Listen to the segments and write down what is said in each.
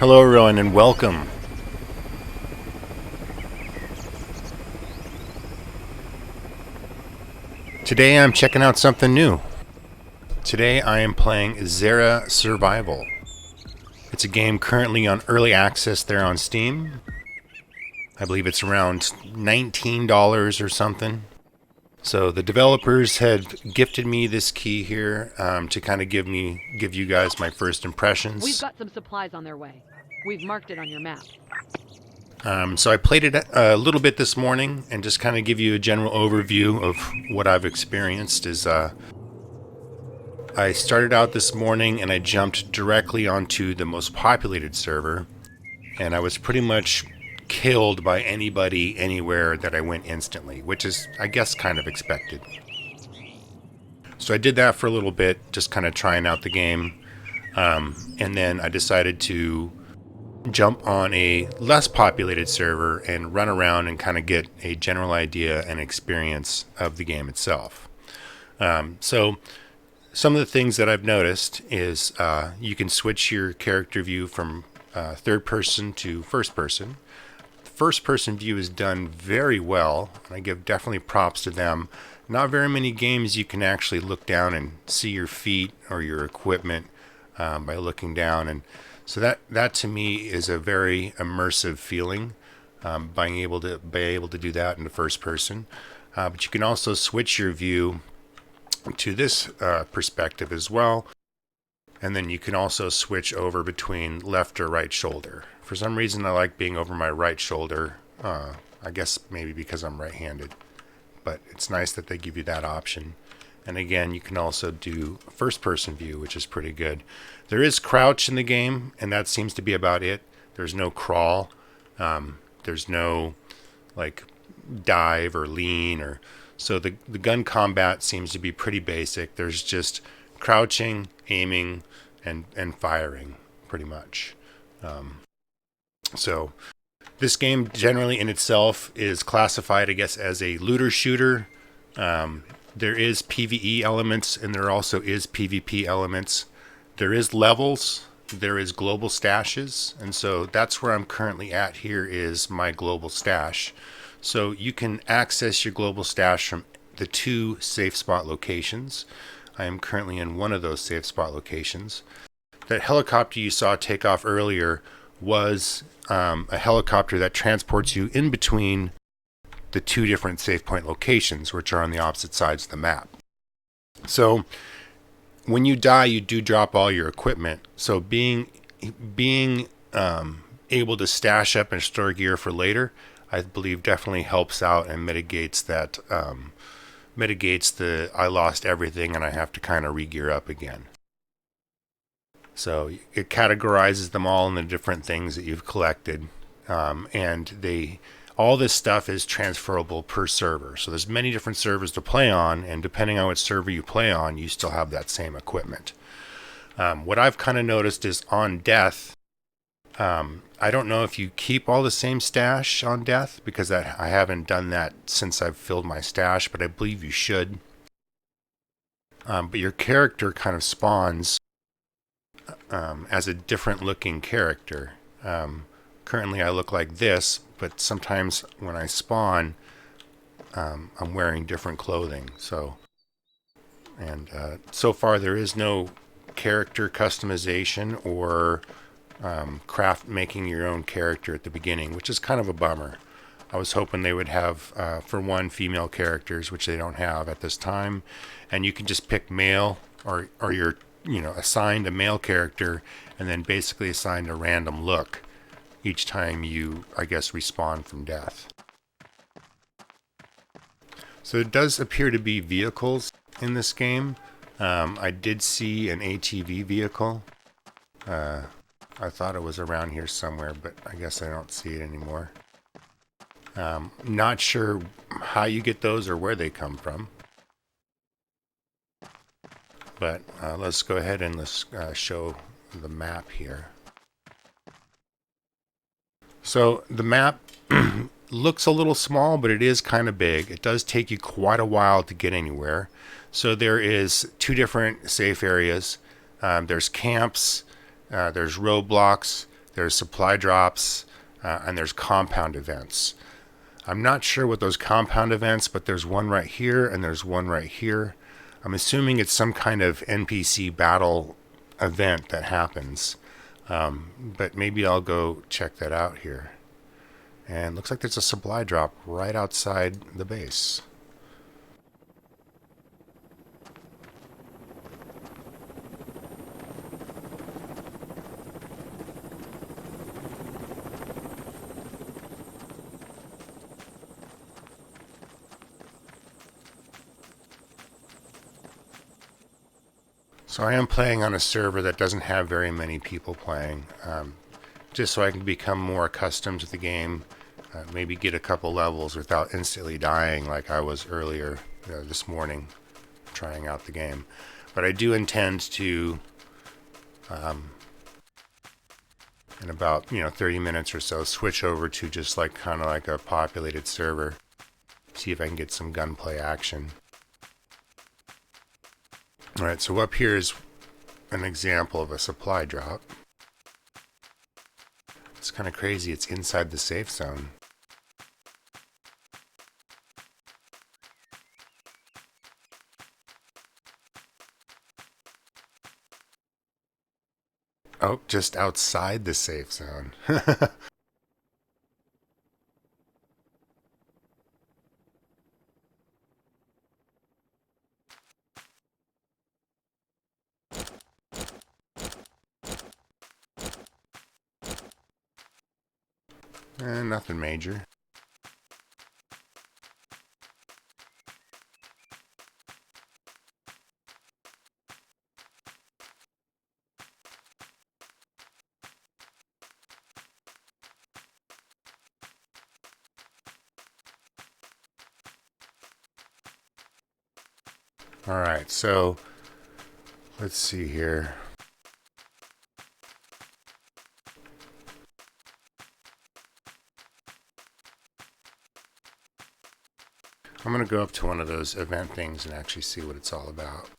Hello everyone and welcome. Today I'm checking out something new. Today I am playing XERA Survival. It's a game currently on early access there on Steam. I believe it's around $19 or something. So the developers had gifted me this key here to kind of give you guys my first impressions. We've got some supplies on their way. We've marked it on your map. So I played it a little bit this morning and just kind of give you a general overview of what I've experienced. I started out this morning and I jumped directly onto the most populated server, and I was pretty much killed by anybody anywhere that I went instantly, which is, I guess, kind of expected. So I did that for a little bit, just kind of trying out the game, and then I decided to jump on a less populated server and run around and kind of get a general idea and experience of the game itself. So some of the things that I've noticed is you can switch your character view from third person to first person. The first person view is done very well, and I give definitely props to them. Not very many games you can actually look down and see your feet or your equipment by looking down, and so that to me is a very immersive feeling, being able to do that in the first person. But you can also switch your view to this perspective as well, and then you can also switch over between left or right shoulder. For some reason, I like being over my right shoulder. I guess maybe because I'm right-handed, but it's nice that they give you that option. And again, you can also do first-person view, which is pretty good. There is crouch in the game, and that seems to be about it. There's no crawl. There's no like dive or lean, or so the gun combat seems to be pretty basic. There's just crouching, aiming, and firing, pretty much. So this game generally in itself is classified, I guess, as a looter shooter. There is PvE elements, and there also is PvP elements. There is levels, there is global stashes, and so that's where I'm currently at. Here is my global stash. So you can access your global stash from the two safe spot locations. I am currently in one of those safe spot locations. That helicopter you saw take off earlier was a helicopter that transports you in between the two different safe point locations, which are on the opposite sides of the map. So when you die, you do drop all your equipment. So being able to stash up and store gear for later, I believe definitely helps out and mitigates that, mitigates the I lost everything and I have to kind of re-gear up again. So it categorizes them all in the different things that you've collected, and all this stuff is transferable per server. So there's many different servers to play on, and depending on which server you play on, you still have that same equipment. What I've kind of noticed is on death, I don't know if you keep all the same stash on death, because I haven't done that since I've filled my stash, but I believe you should. But your character kind of spawns as a different looking character. Currently I look like this, but sometimes when I spawn, I'm wearing different clothing. So far there is no character customization or making your own character at the beginning, which is kind of a bummer. I was hoping they would have, for one, female characters, which they don't have at this time, and you can just pick male, or you're assigned a male character, and then basically assigned a random look each time you, I guess, respawn from death. So it does appear to be vehicles in this game. I did see an ATV vehicle. I thought it was around here somewhere, but I guess I don't see it anymore. Not sure how you get those or where they come from. But let's go ahead and let's show the map here. So the map looks a little small, but it is kind of big. It does take you quite a while to get anywhere. So there is two different safe areas. There's camps, there's roadblocks, there's supply drops, and there's compound events. I'm not sure what those compound events, but there's one right here and there's one right here. I'm assuming it's some kind of NPC battle event that happens. But maybe I'll go check that out here. And looks like there's a supply drop right outside the base. So I am playing on a server that doesn't have very many people playing, just so I can become more accustomed to the game, maybe get a couple levels without instantly dying like I was earlier this morning trying out the game. But I do intend to, in about 30 minutes or so, switch over to just like kind of like a populated server, see if I can get some gunplay action. Alright, so up here is an example of a supply drop. It's kind of crazy, it's inside the safe zone. Oh, just outside the safe zone. Nothing major. Alright, so let's see here. I'm going to go up to one of those event things and actually see what it's all about.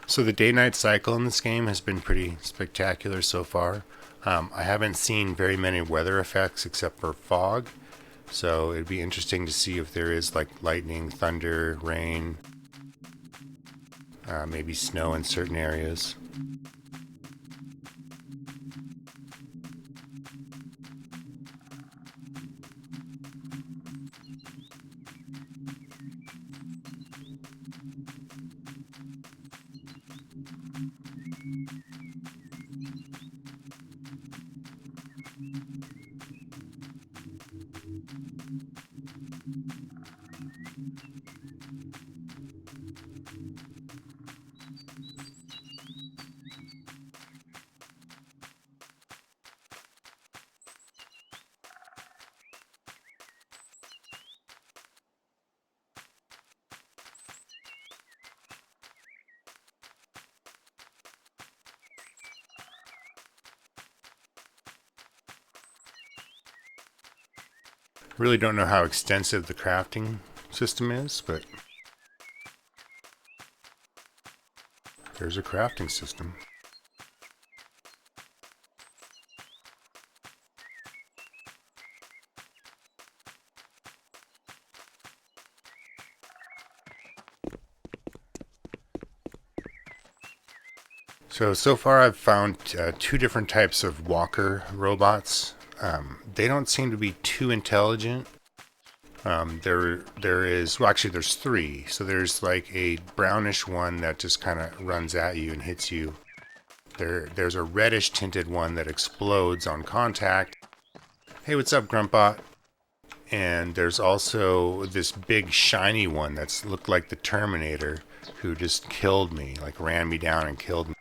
So the day-night cycle in this game has been pretty spectacular so far. I haven't seen very many weather effects except for fog, so it'd be interesting to see if there is like lightning, thunder, rain, maybe snow in certain areas. Really don't know how extensive the crafting system is, but there's a crafting system. So far I've found two different types of walker robots. They don't seem to be too intelligent. There is, well, actually there's three. So there's like a brownish one that just kind of runs at you and hits you. There's a reddish tinted one that explodes on contact. Hey, what's up, Grumpbot? And there's also this big shiny one that's looked like the Terminator, who just killed me, like ran me down and killed me.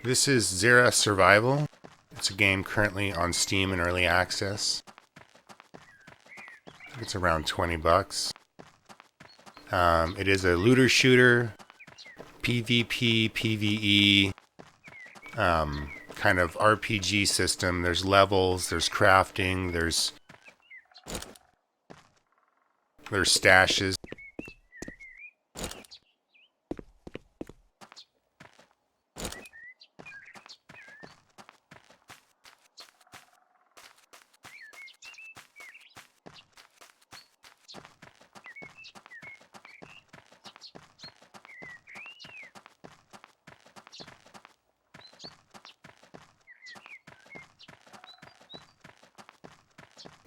This is XERA Survival. It's a game currently on Steam in early access. It's around $20. It is a looter shooter, PvP, PvE kind of RPG system. There's levels, there's crafting, there's stashes.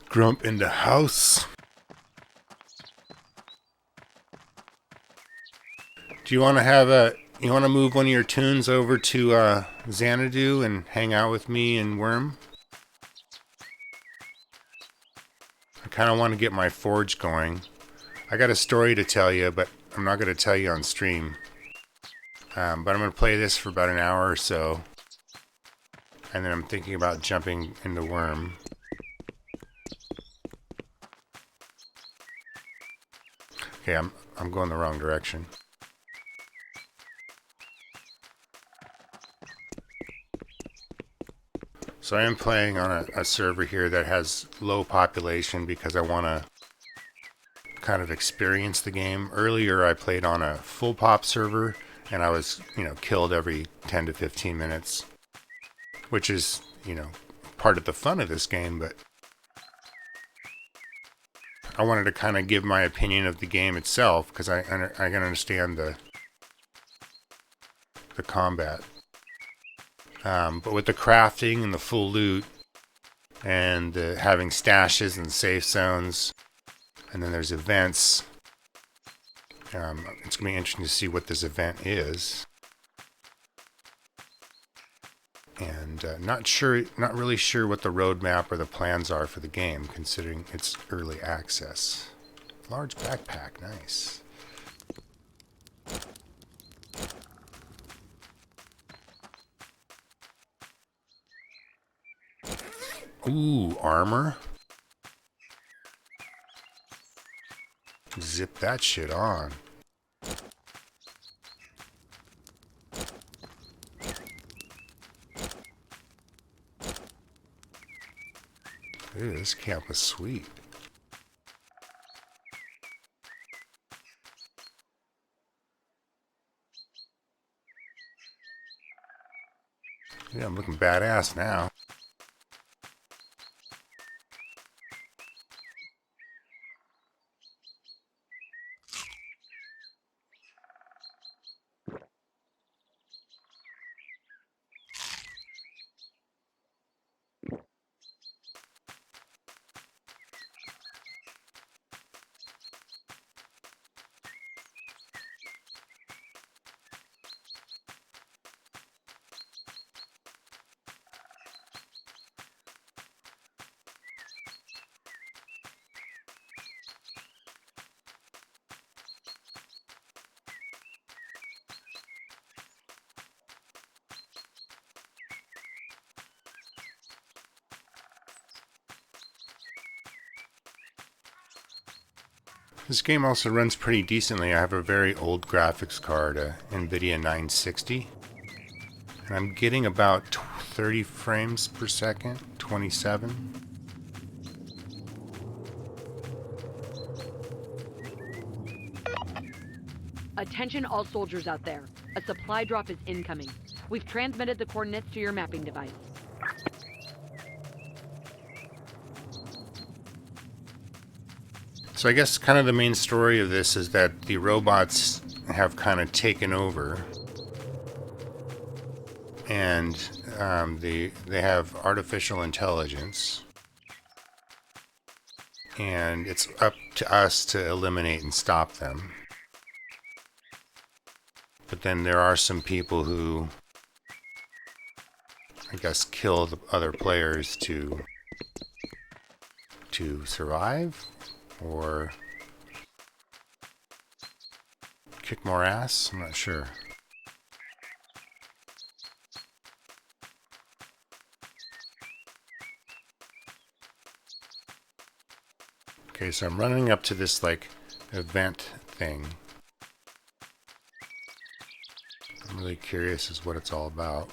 Grump in the house. Do you want to move one of your tunes over to Xanadu and hang out with me and Worm? I kind of want to get my forge going. I got a story to tell you, but I'm not going to tell you on stream. But I'm going to play this for about an hour or so. And then I'm thinking about jumping into Worm. Okay, I'm going the wrong direction. So I am playing on a server here that has low population because I want to kind of experience the game. Earlier I played on a full pop server and I was, killed every 10 to 15 minutes, which is, part of the fun of this game, but I wanted to kind of give my opinion of the game itself because I can understand the combat. But with the crafting and the full loot and having stashes and safe zones, and then there's events, it's going to be interesting to see what this event is. And not really sure what the roadmap or the plans are for the game, considering it's early access. Large backpack, nice. Ooh, armor. Zip that shit on. Ooh, this camp is sweet. Yeah, I'm looking badass now. This game also runs pretty decently. I have a very old graphics card, a NVIDIA 960. And I'm getting about 30 frames per second, 27. Attention all soldiers out there. A supply drop is incoming. We've transmitted the coordinates to your mapping device. So I guess kind of the main story of this is that the robots have kind of taken over. And they have artificial intelligence. And it's up to us to eliminate and stop them. But then there are some people who, I guess, kill the other players to survive or kick more ass. I'm not sure. Okay, so I'm running up to this like event thing. really curious as what it's all about.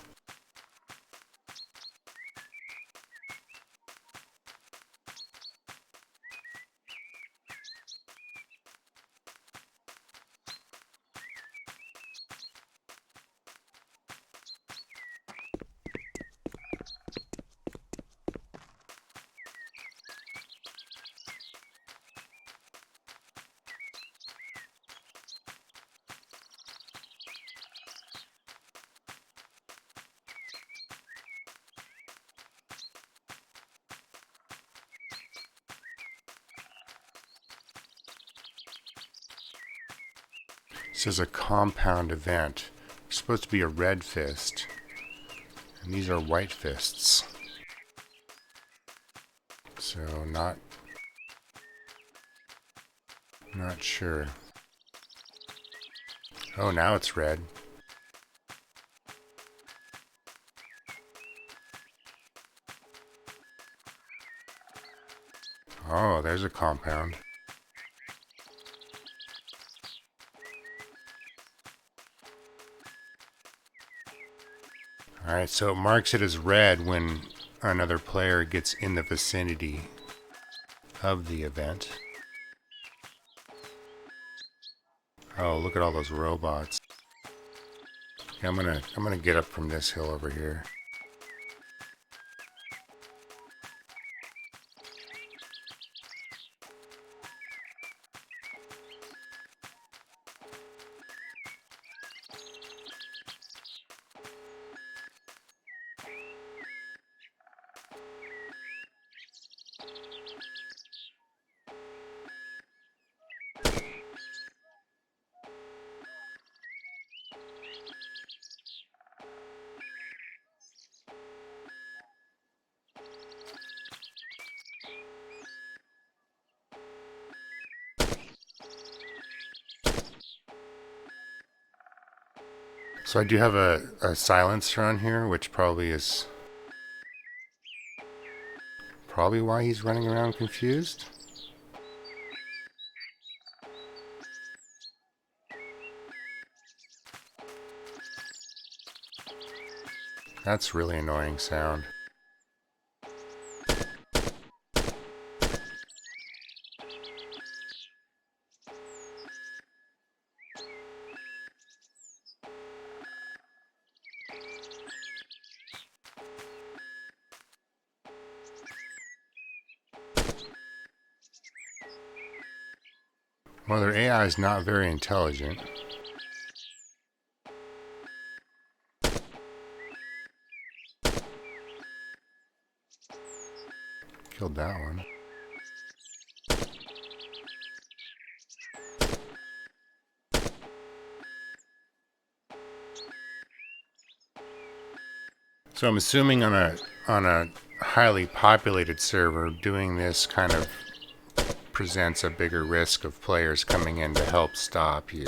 This is a compound event. It's supposed to be a red fist, and these are white fists. So not sure. Oh, now it's red. Oh, there's a compound. Alright, so it marks it as red when another player gets in the vicinity of the event. Oh, look at all those robots. Okay, I'm gonna get up from this hill over here. So I do have a silencer on here, which probably is why he's running around confused. That's really annoying sound. Well, their AI is not very intelligent. Killed that one. So I'm assuming on a highly populated server, doing this kind of presents a bigger risk of players coming in to help stop you.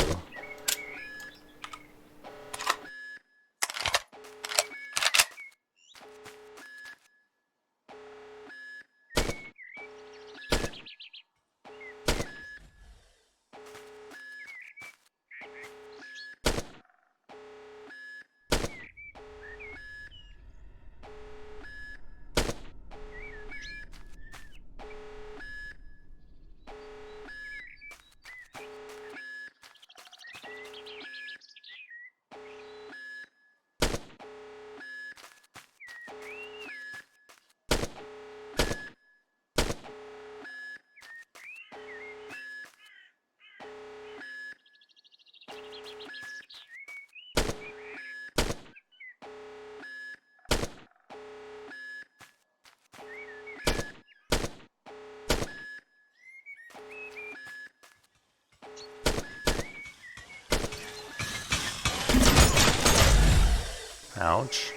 Ouch.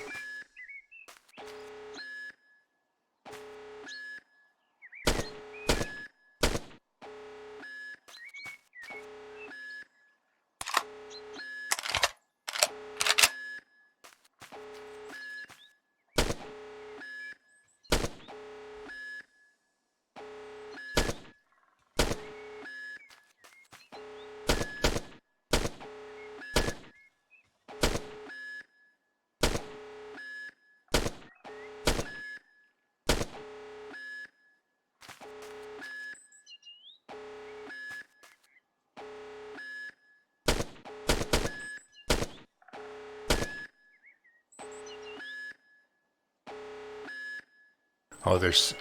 Oh, there's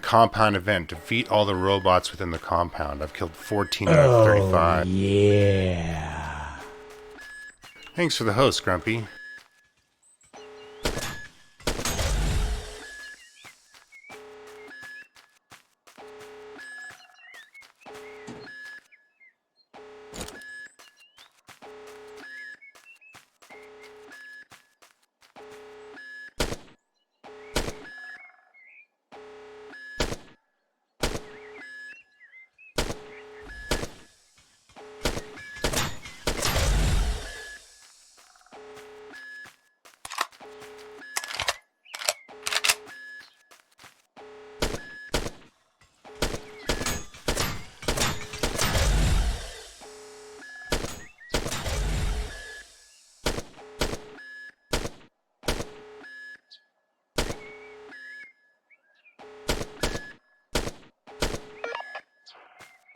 compound event. Defeat all the robots within the compound. I've killed 14 out of 35. Yeah. Thanks for the host, Grumpy.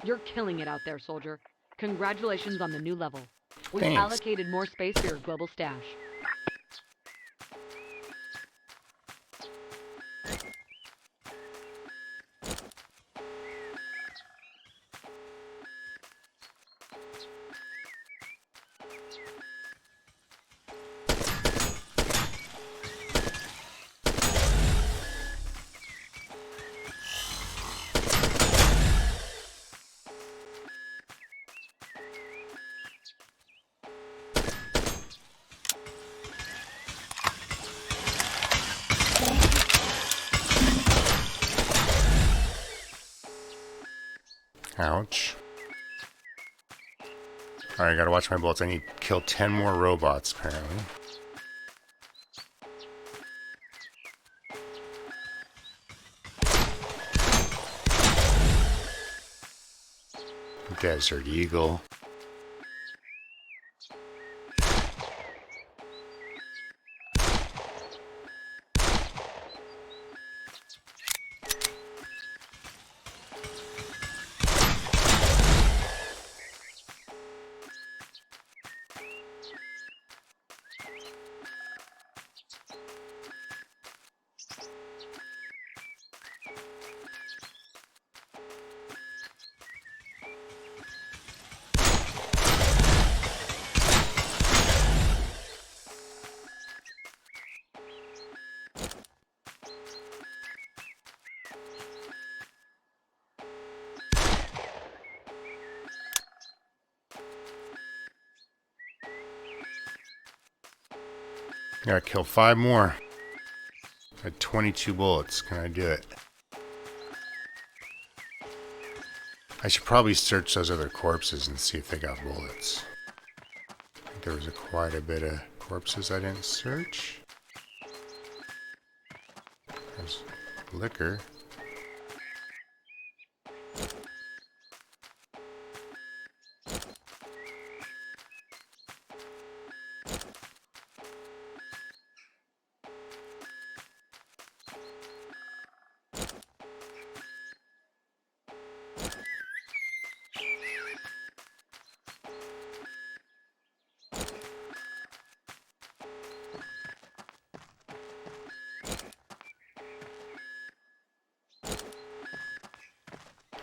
You're killing it out there, soldier. Congratulations on the new level. We've Thanks. allocated more space for your global stash. Ouch. Alright, I gotta watch my bullets. I need to kill 10 more robots, apparently. Desert Eagle. Gotta kill 5 more. I had 22 bullets. Can I do it? I should probably search those other corpses and see if they got bullets. I think there was quite a bit of corpses I didn't search. There's liquor.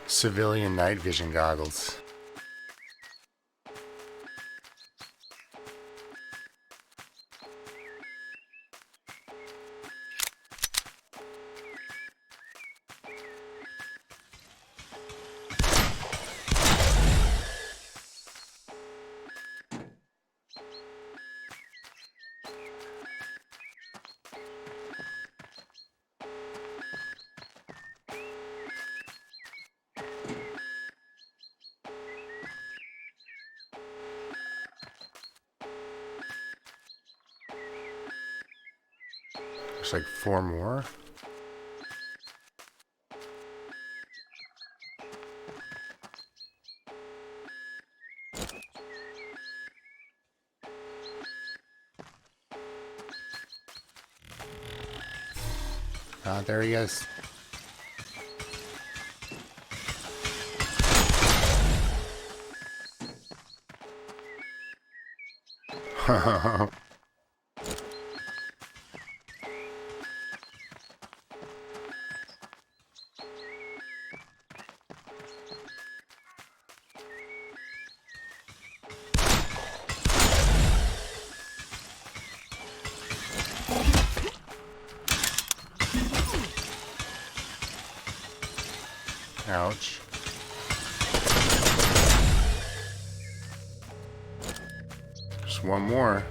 Civilian night vision goggles. There's like 4 more. Ah, there he is. Ouch. Just one more.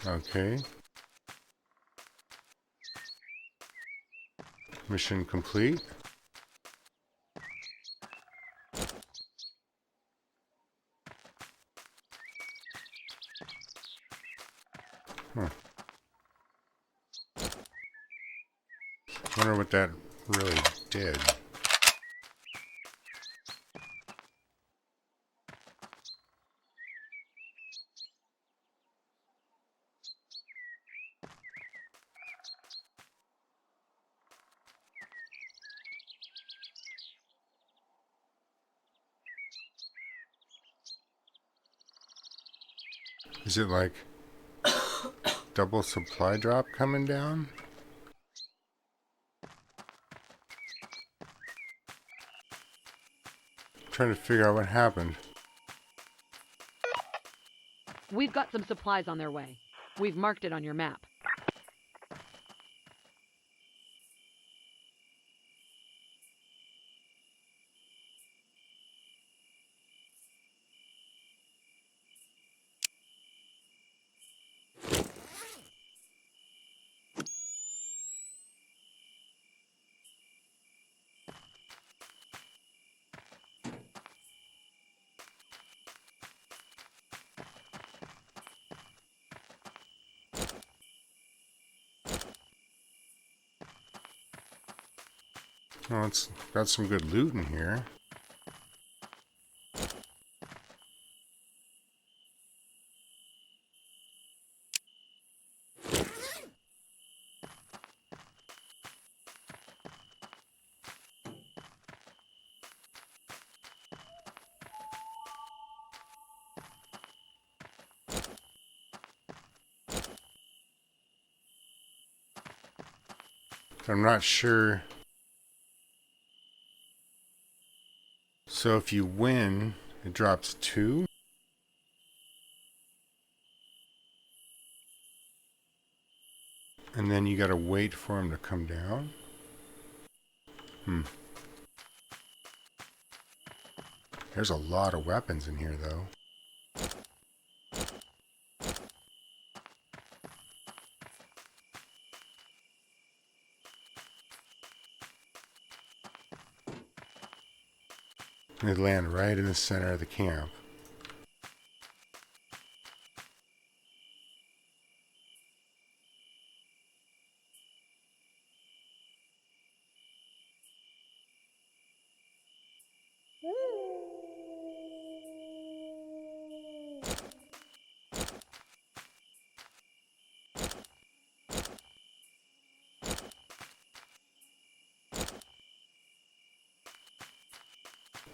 Okay. Mission complete. Huh. Wonder what that really did. Is it like double supply drop coming down? Trying to figure out what happened. We've got some supplies on their way. We've marked it on your map. Oh, it's got some good loot in here. I'm not sure. So if you win, it drops 2. And then you gotta wait for him to come down. There's a lot of weapons in here, though. They land right in the center of the camp.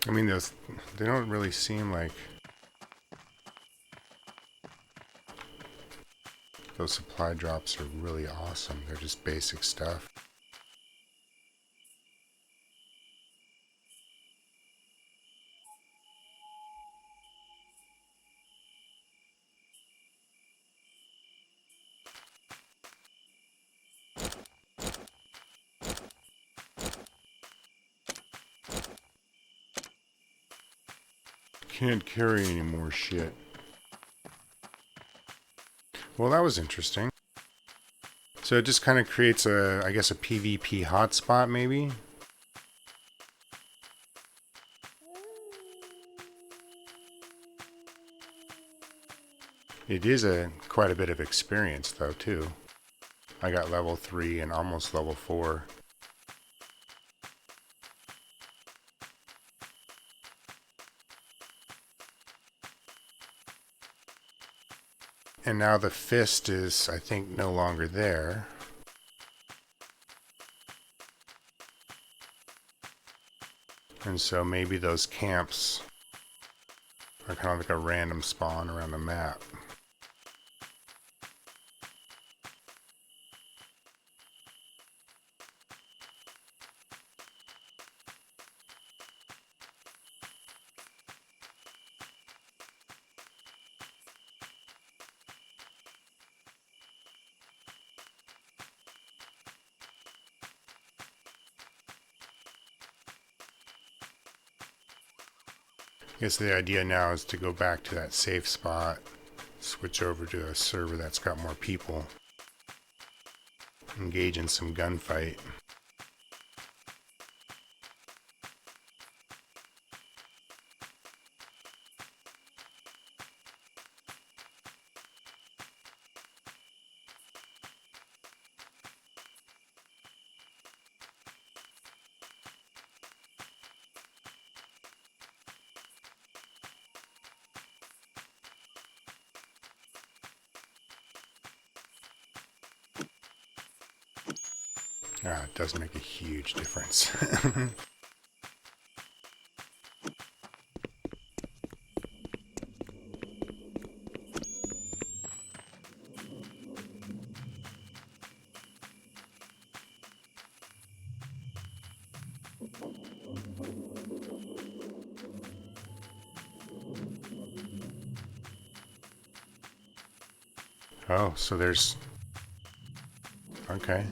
I mean, they don't really seem like those supply drops are really awesome. They're just basic stuff. Can't carry any more shit. Well, that was interesting. So it just kind of creates a, I guess, a PvP hotspot, maybe? It is quite a bit of experience, though, too. I got level 3 and almost level 4. And now the fist is, I think, no longer there. And so maybe those camps are kind of like a random spawn around the map. I guess the idea now is to go back to that safe spot, switch over to a server that's got more people, engage in some gunfight. It does make a huge difference. Oh, so there's... Okay.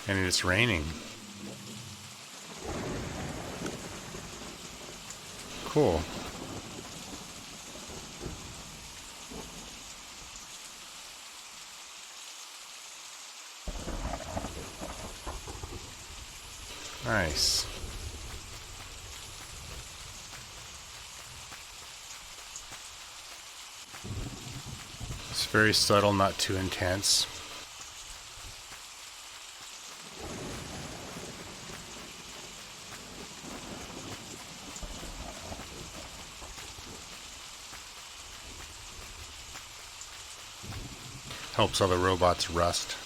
And it's raining. Cool. Nice. It's very subtle, not too intense. Helps all the robots rust.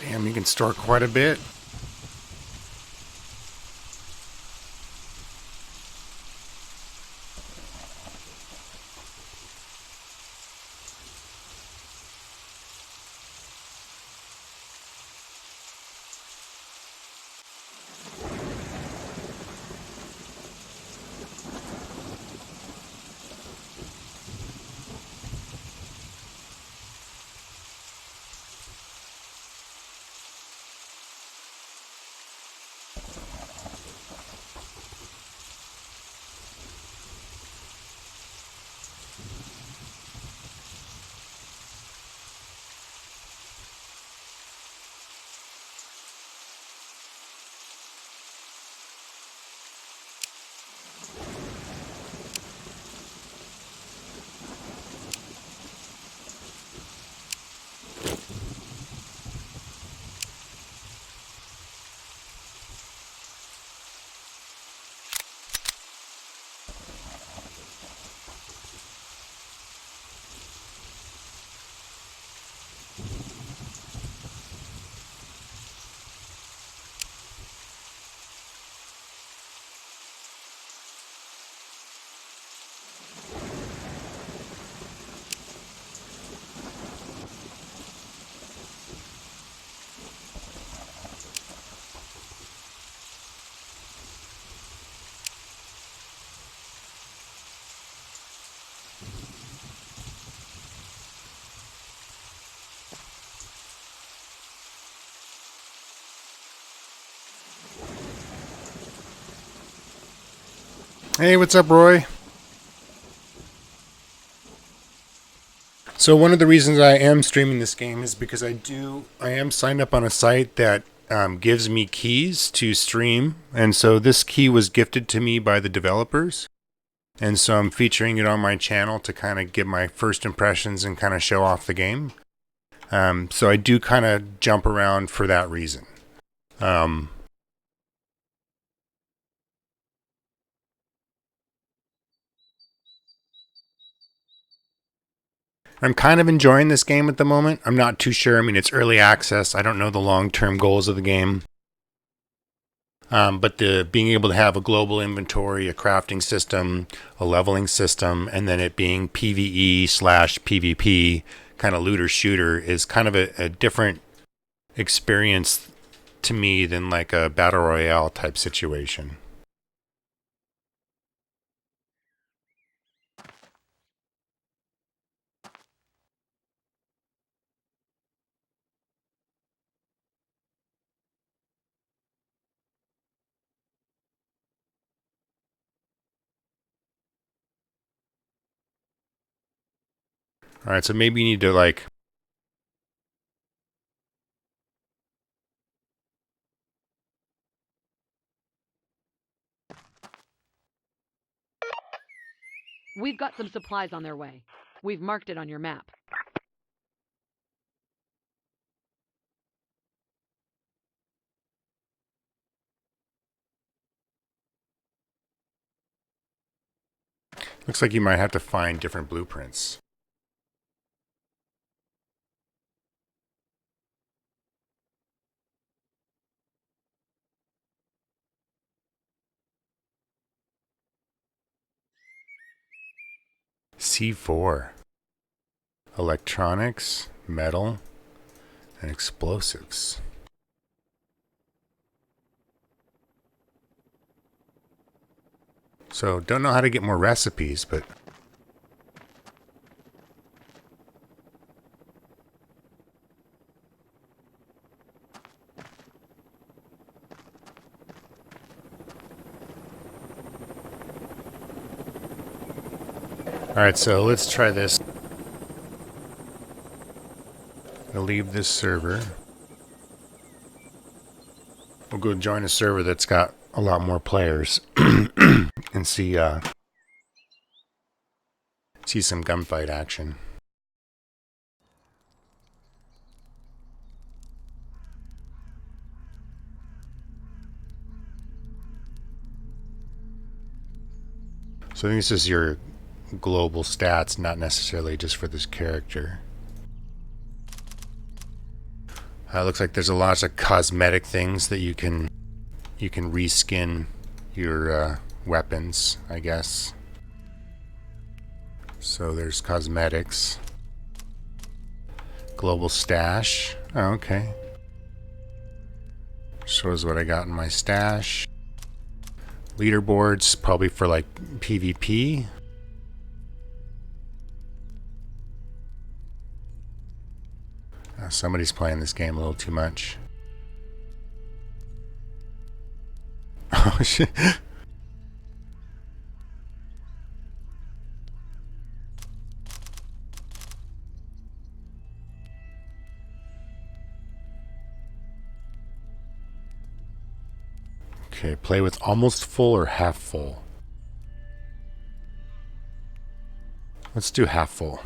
Damn, you can store quite a bit. Hey, what's up, Roy? So one of the reasons I am streaming this game is because I am signed up on a site that gives me keys to stream, and so this key was gifted to me by the developers, and so I'm featuring it on my channel to kind of give my first impressions and kind of show off the game. So I do kind of jump around for that reason. I'm kind of enjoying this game at the moment. I'm not too sure. I mean, it's early access. I don't know the long-term goals of the game. But the being able to have a global inventory, a crafting system, a leveling system, and then it being PvE slash PvP kind of looter shooter is kind of a different experience to me than like a battle royale type situation. All right, so maybe you need to like. We've got some supplies on their way. We've marked it on your map. Looks like you might have to find different blueprints. C4. Electronics, metal, and explosives. So don't know how to get more recipes, but alright, so let's try this. I'll leave this server. We'll go join a server that's got a lot more players and see some gunfight action. So I think this is your global stats, not necessarily just for this character. Looks like there's a lot of cosmetic things that you can reskin your weapons, I guess. So there's cosmetics. Global stash. Oh, okay. Shows what I got in my stash. Leaderboards, probably for like PvP. Somebody's playing this game a little too much. Oh shit. Okay, play with almost full or half full. Let's do half full.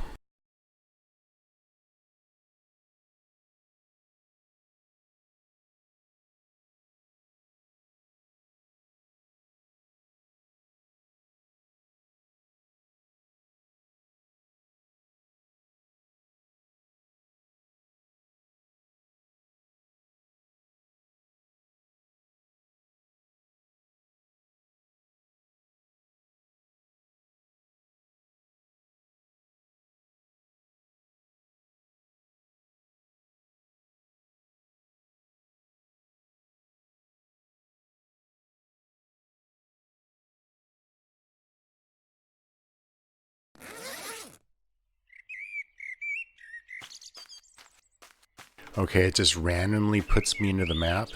Okay, it just randomly puts me into the map.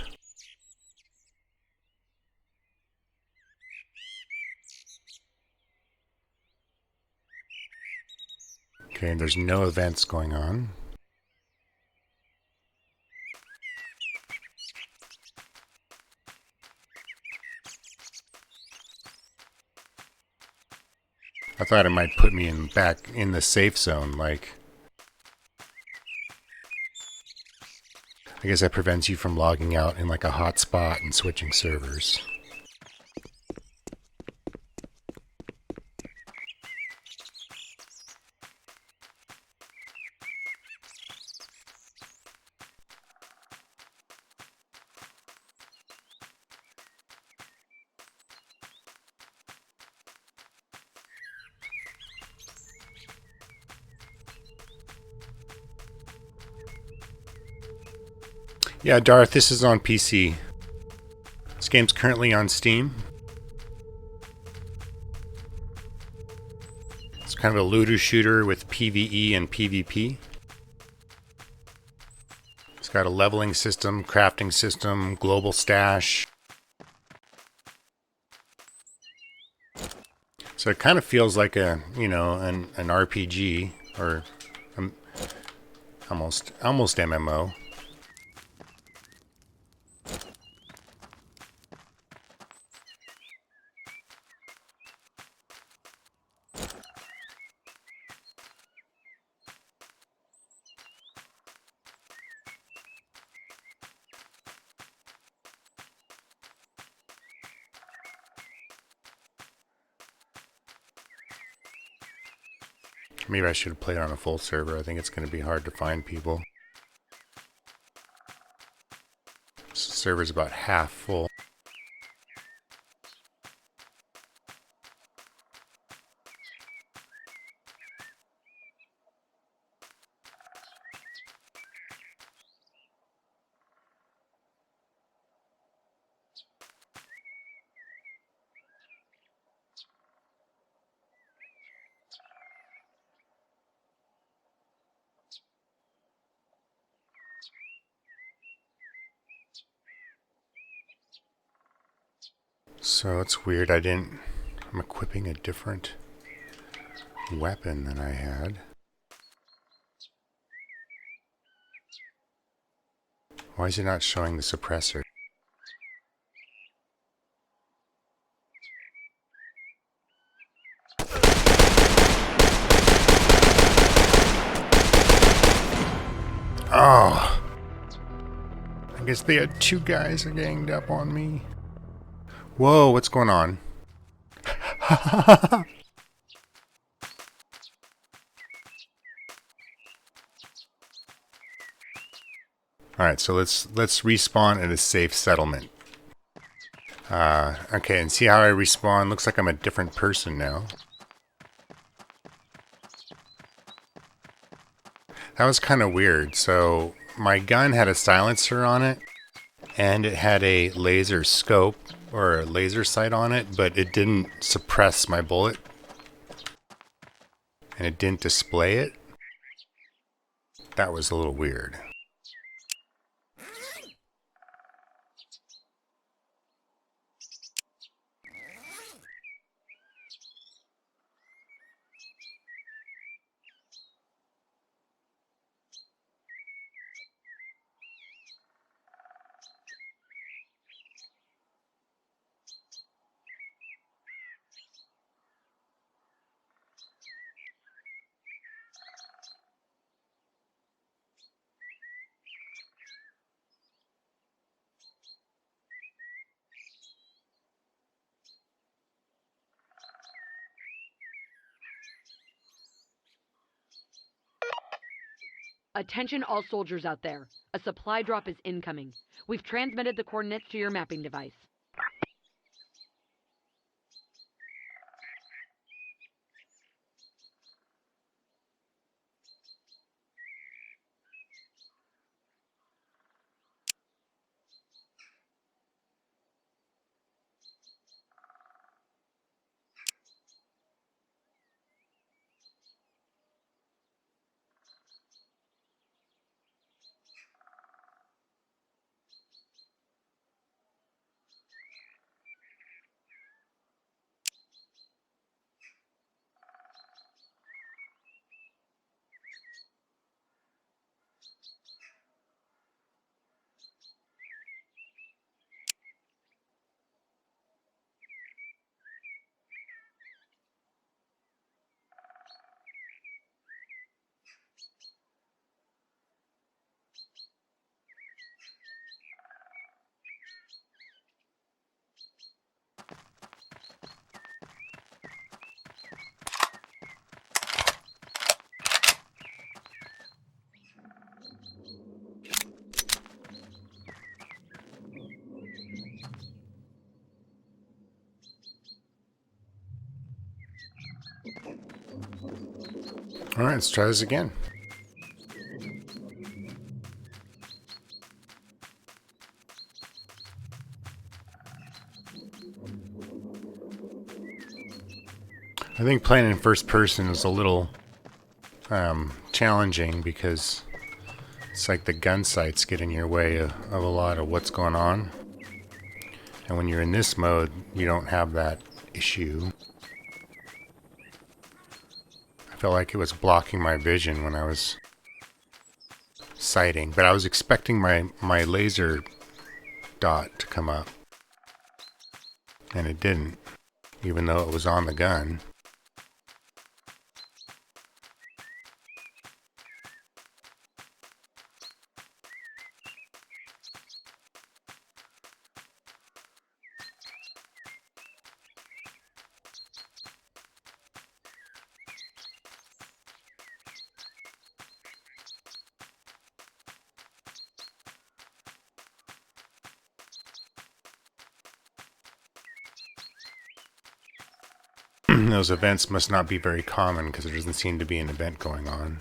Okay, and there's no events going on. I thought it might put me back in the safe zone, like... I guess that prevents you from logging out in like a hot spot and switching servers. Yeah, Darth, this is on PC. This game's currently on Steam. It's kind of a looter shooter with PvE and PvP. It's got a leveling system, crafting system, global stash. So it kind of feels like a, you know, an RPG or almost MMO. Maybe I should have played on a full server. I think it's going to be hard to find people. This server's about half full. So it's weird, I'm equipping a different weapon than I had. Why is it not showing the suppressor? Oh! I guess they had two guys ganged up on me. Whoa, what's going on? Alright, so let's respawn at a safe settlement. Okay, and see how I respawn? Looks like I'm a different person now. That was kind of weird. So my gun had a silencer on it, and it had a laser scope or a laser sight on it, but it didn't suppress my bullet, and it didn't display it. That was a little weird. Attention all soldiers out there. A supply drop is incoming. We've transmitted the coordinates to your mapping device. Alright, let's try this again. I think playing in first person is a little challenging because it's like the gun sights get in your way of a lot of what's going on. And when you're in this mode, you don't have that issue. I felt like it was blocking my vision when I was sighting, but I was expecting my laser dot to come up. And it didn't, even though it was on the gun. Those events must not be very common because there doesn't seem to be an event going on.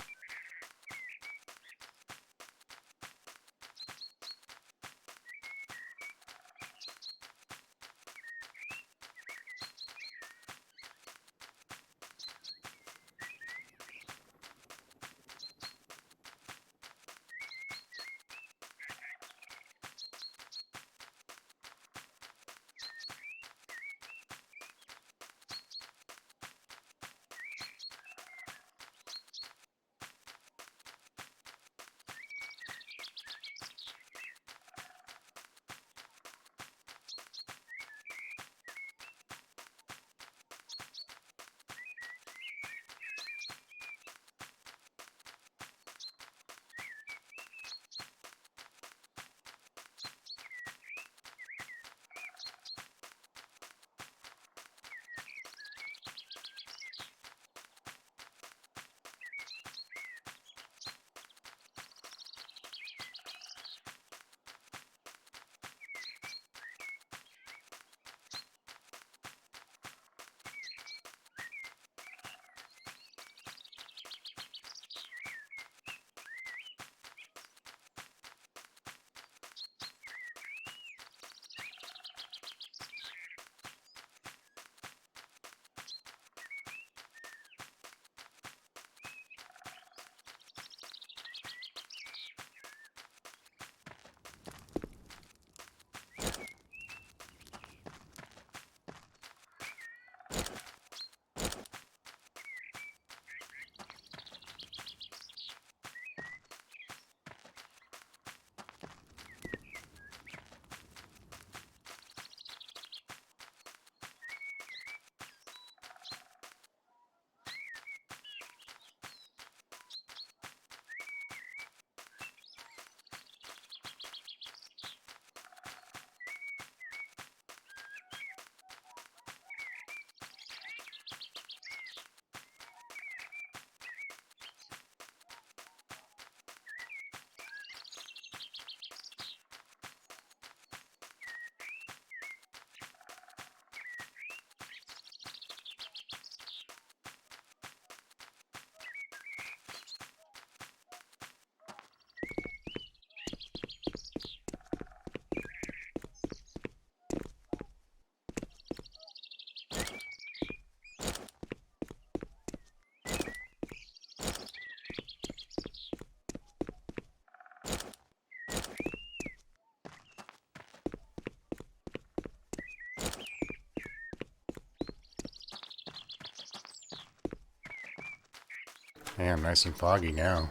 Damn, nice and foggy now.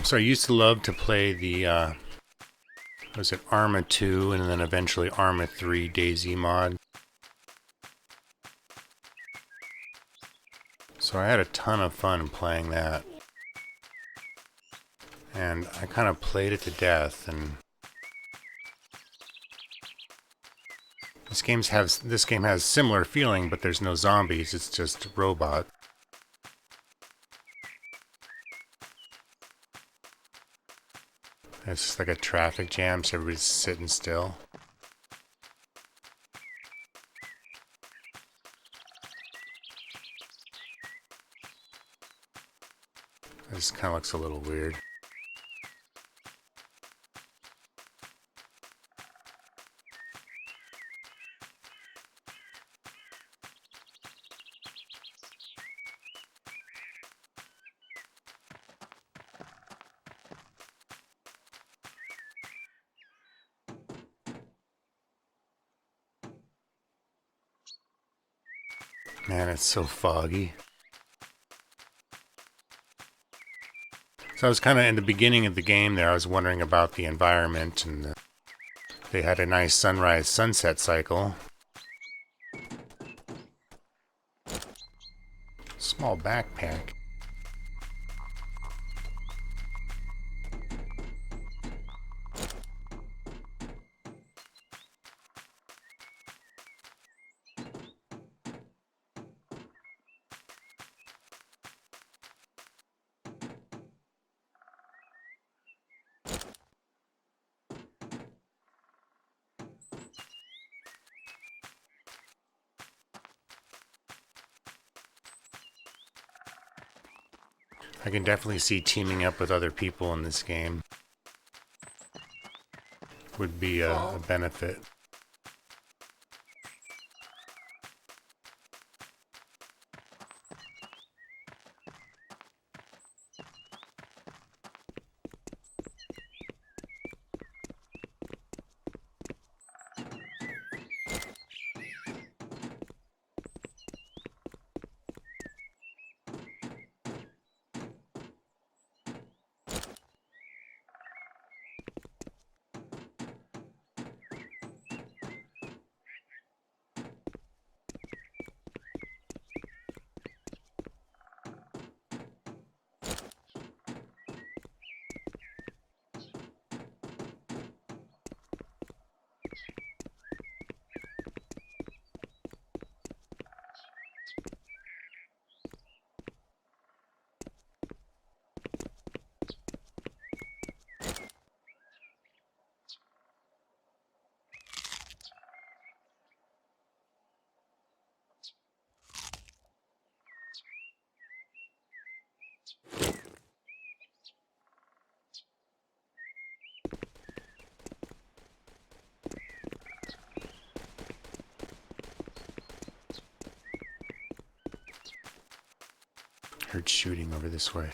So I used to love to play the, was it Arma 2 and then eventually Arma 3 DayZ mod. So I had a ton of fun playing that. And I kind of played it to death, and this game has similar feeling, but there's no zombies, it's just robot. It's just like a traffic jam, so everybody's sitting still. This kind of looks a little weird. Man, it's so foggy. So I was kind of in the beginning of the game there, I was wondering about the environment, and they had a nice sunrise-sunset cycle. Small backpack. I can definitely see teaming up with other people in this game would be a benefit. Heard shooting over this way.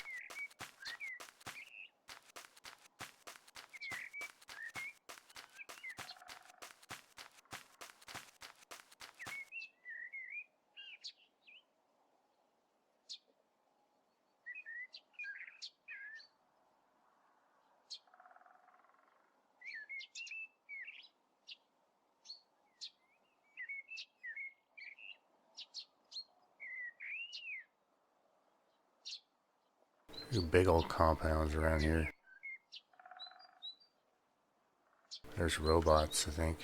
There's big old compounds around here. There's robots, I think.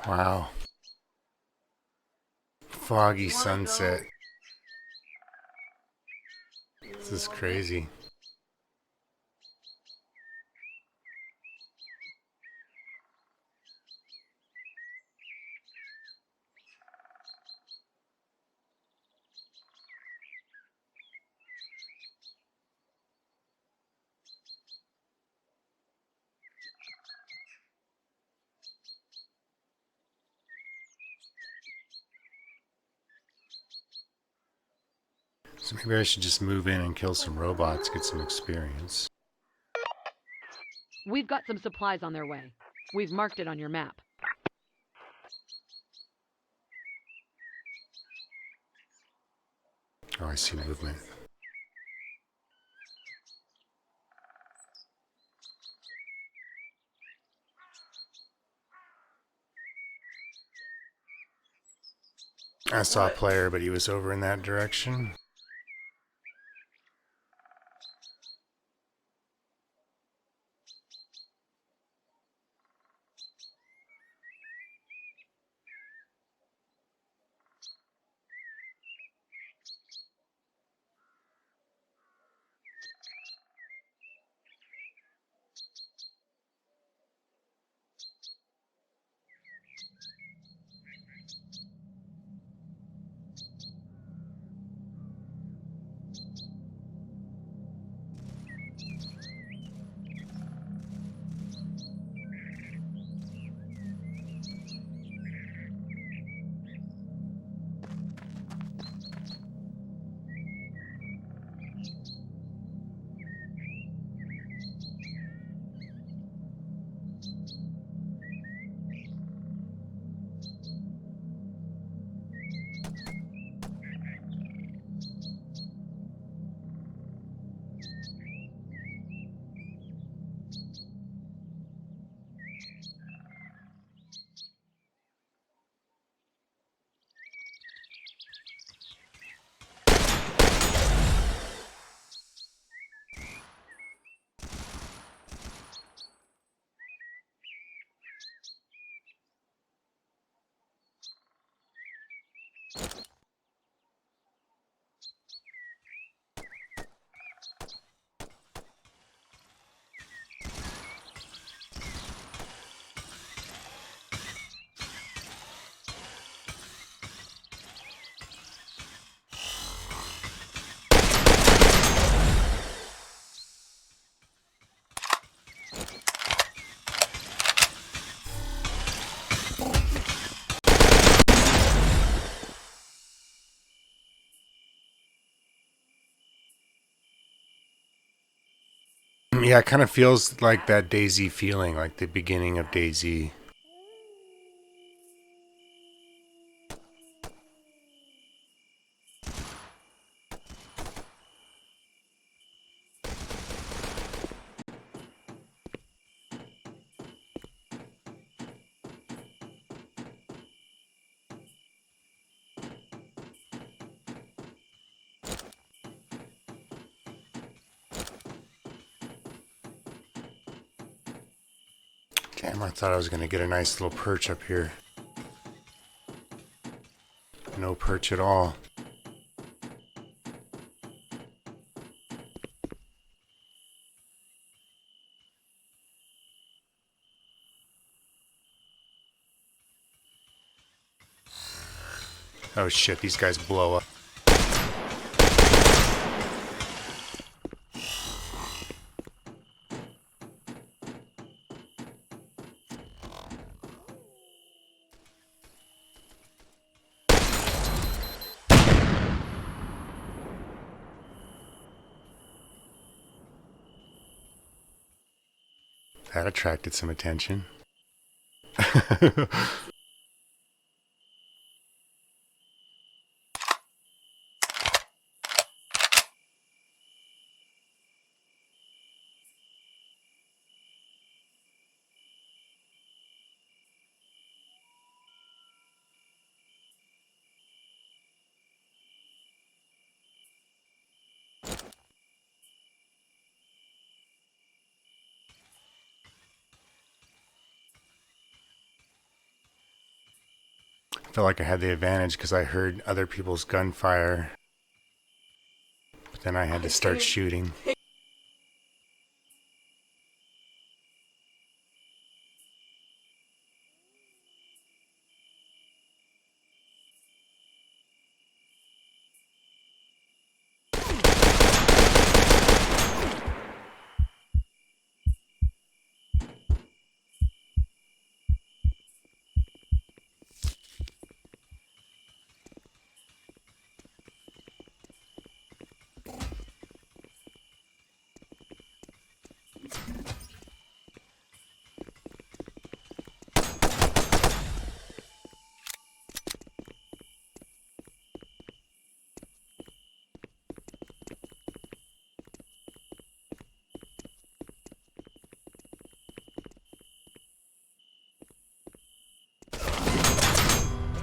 Wow. Foggy sunset. This is crazy. So maybe I should just move in and kill some robots, get some experience. We've got some supplies on their way. We've marked it on your map. Oh, I see movement. I saw a player, but he was over in that direction. Yeah, it kind of feels like that Daisy feeling, like the beginning of Daisy. Damn, I thought I was going to get a nice little perch up here. No perch at all. Oh shit, these guys blow up. That attracted some attention. I felt like I had the advantage because I heard other people's gunfire. But then I had to start shooting.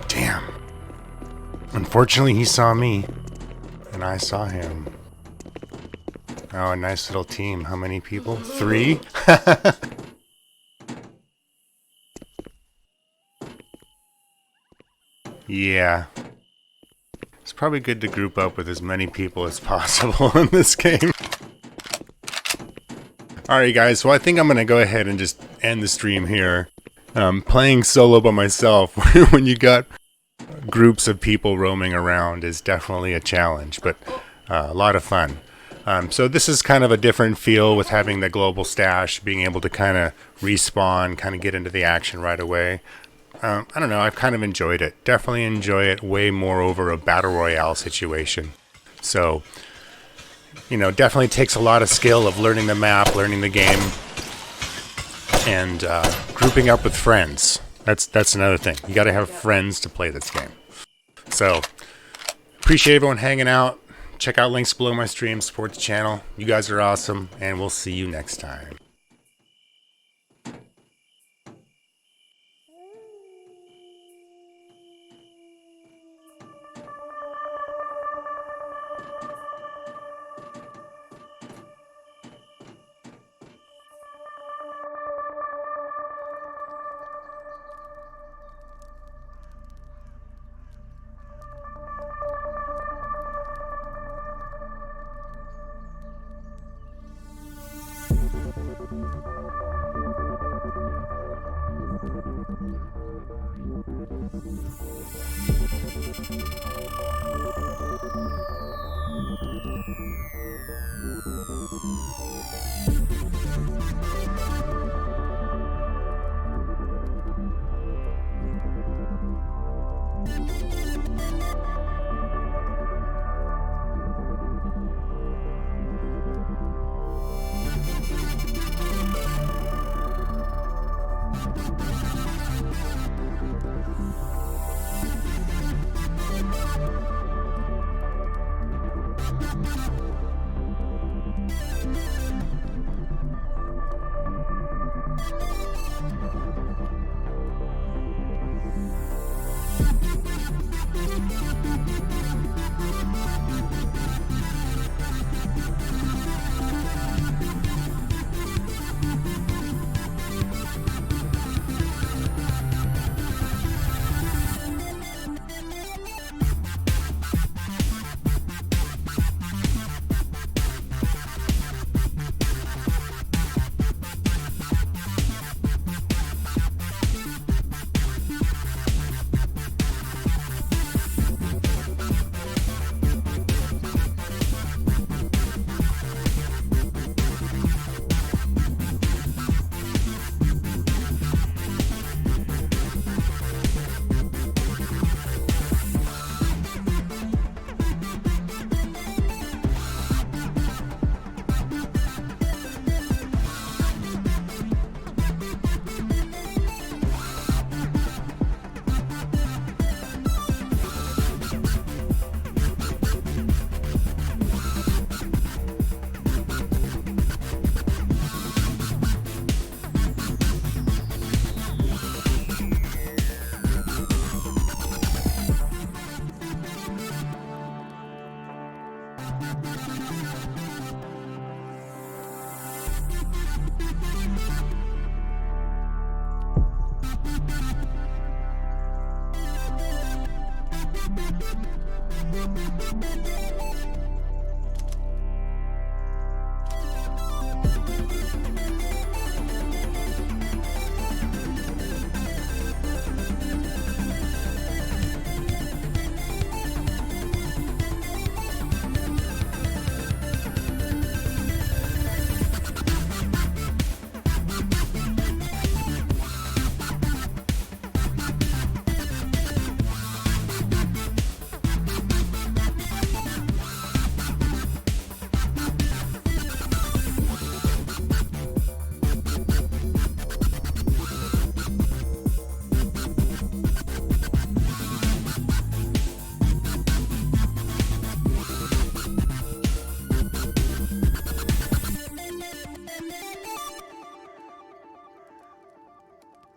Damn. Unfortunately, he saw me, and I saw him. Oh, a nice little team. How many people? 3? Yeah. It's probably good to group up with as many people as possible in this game. Alright guys, so I think I'm going to go ahead and just end the stream here. Playing solo by myself when you got groups of people roaming around is definitely a challenge, but a lot of fun. So this is kind of a different feel with having the global stash, being able to kind of respawn, kind of get into the action right away. I don't know, I've kind of enjoyed it. Definitely enjoy it way more over a battle royale situation. So, you know, definitely takes a lot of skill of learning the map, learning the game, and grouping up with friends. That's another thing. You got to have friends to play this game. So, appreciate everyone hanging out. Check out links below my stream, support the channel. You guys are awesome, and we'll see you next time.